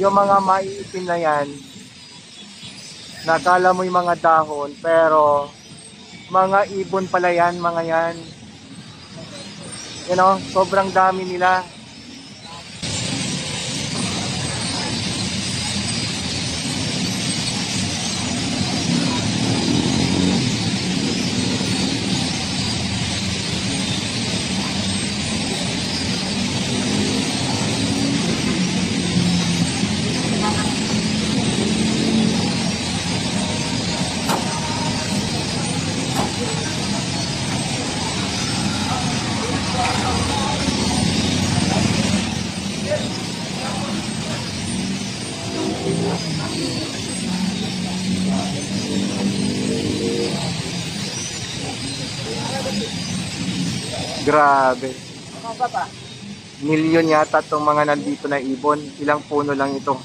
Yung mga maiitim na yan, nakala mo yung mga dahon, pero mga ibon pala yan, mga yan. You know, sobrang dami nila. Grabe. Milyon yata itong mga nandito na ibon. Ilang puno lang ito.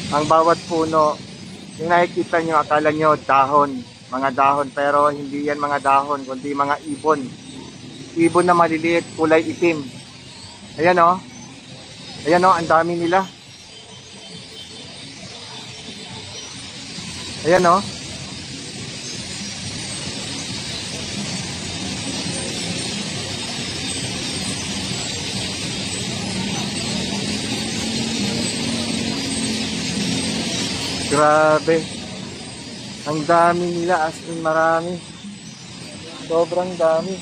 Ang bawat puno, yung nakikita nyo, akala nyo dahon. Mga dahon, pero hindi yan mga dahon, kundi mga ibon. Ibon na maliliit, kulay itim. Ayan o. Ayan o, ang dami nila. Ayan o. Grabe. Ang dami nila, as in marami. Sobrang dami.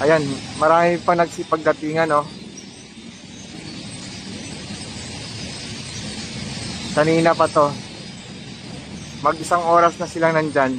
Ayan, marami pa nagsipagdatingan, no? Kanina pa to. Mag-isang oras na silang nandyan.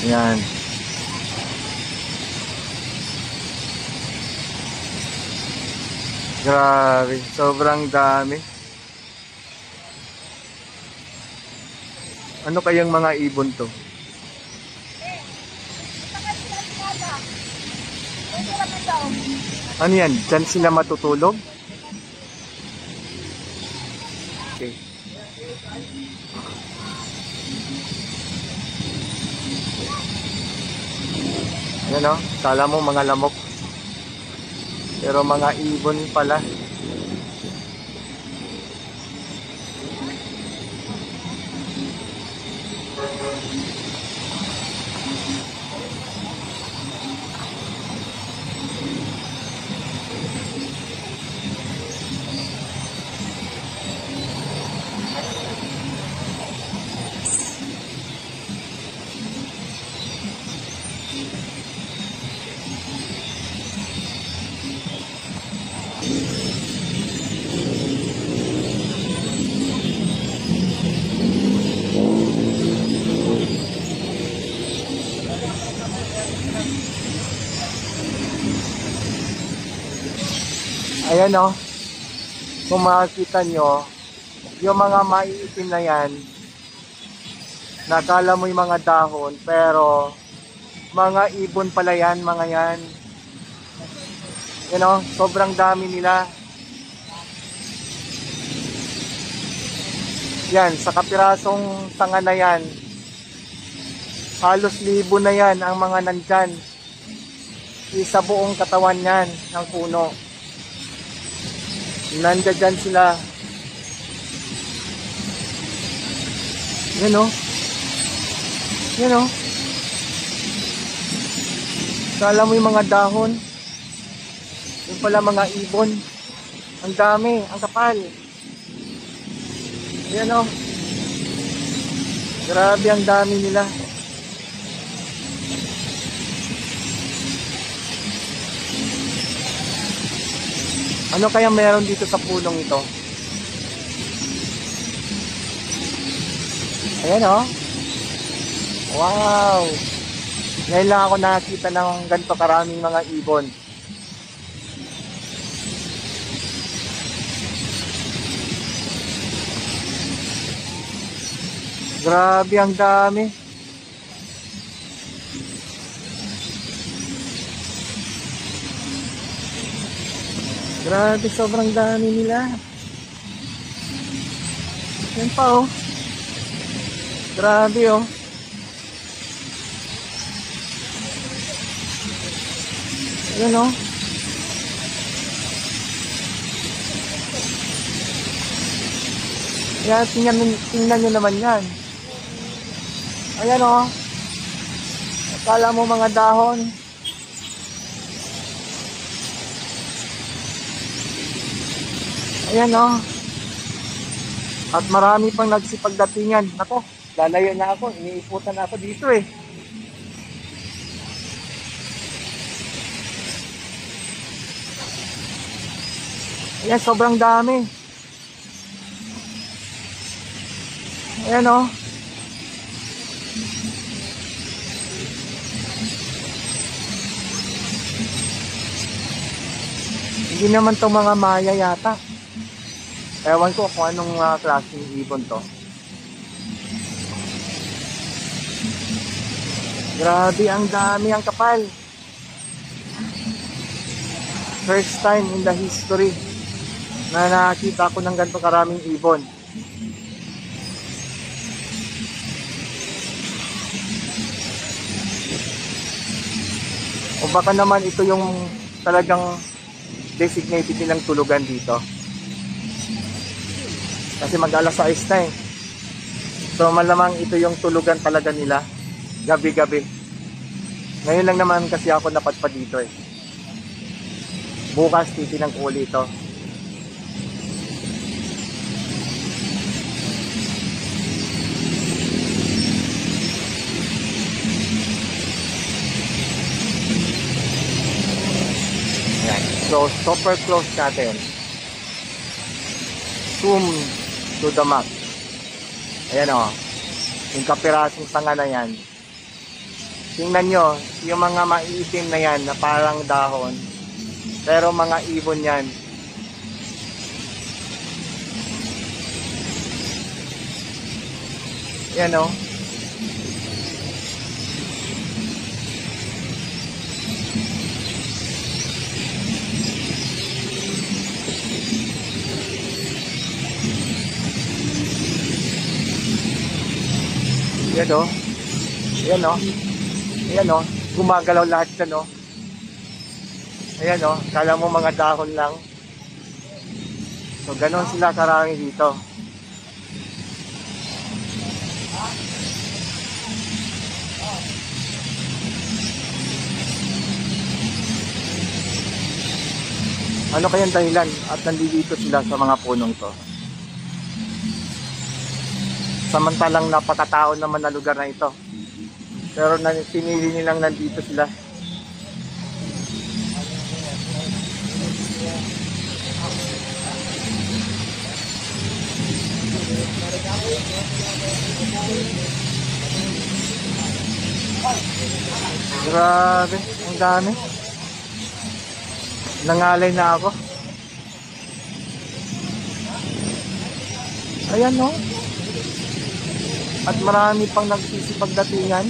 Yan. Grabe, sobrang dami. Ano kayang mga ibon to? Ano yan? Diyan sila matutulog? Okay. Yan o, kala mo mga lamok. Pero mga ibon pala. Ayan o, kung makikita nyo, yung mga maiitim na yan, nakala mo yung mga dahon, pero mga ibon pala yan, mga yan. You know, sobrang dami nila. Yan, sa kapirasong tanga na yan, halos libo na yan ang mga nandyan. Isa buong katawan yan ng puno. Nandiyan dyan sila. Yan o. Yan o. Kala mo yung mga dahon. Yung pala mga ibon. Ang dami, ang kapal. Yan o. Grabe ang dami nila. Ano kaya meron dito sa punong ito? Ayan o. Wow! Ngayon lang ako nakakita ng ganito karaming mga ibon. Grabe, ang dami. Grabe, sobrang dami nila. Yan pa oh. Grabe oh. Yan oh. Yan, tingnan nyo naman yan. Ayan oh. Akala mo mga dahon. Ayan oh. At marami pang nagsipagdatingan. Nako, lalayo na ako. Iniiputan na ako dito eh. Ayan, sobrang dami. Ayan oh. Hindi naman itong mga maya yata. Ewan ko kung anong klaseng ibon to. Grabe, ang dami, ang kapal. First time in the history na nakita ko ng ganito karaming ibon. O baka naman ito yung talagang designated nilang tulugan dito. Kasi mag-alas 6 na eh. So malamang ito yung tulugan talaga nila. Gabi-gabi. Ngayon lang naman kasi ako napadpad dito eh. Bukas titinang ko ulit ito. Ayan. So super close natin. Zoom to the max. Ayan o. Yung kapirasong sanga na yan. Tingnan nyo, yung mga maiitim na yan na parang dahon. Pero mga ibon yan. Ayan o. Ayan o. Ayan o. Ayan o. Gumagalaw lahat yan o. Ayan o. Kala mo mga dahon lang. So ganon sila karami dito. Ano kayang dahilan at nandito sila sa mga punong to? Samantalang napakatao naman na lugar na ito. Pero pinili nilang nandito sila. Grabe, ang dami. Nangalay na ako. Ayan no. At marami pang nagsisipagdatingan.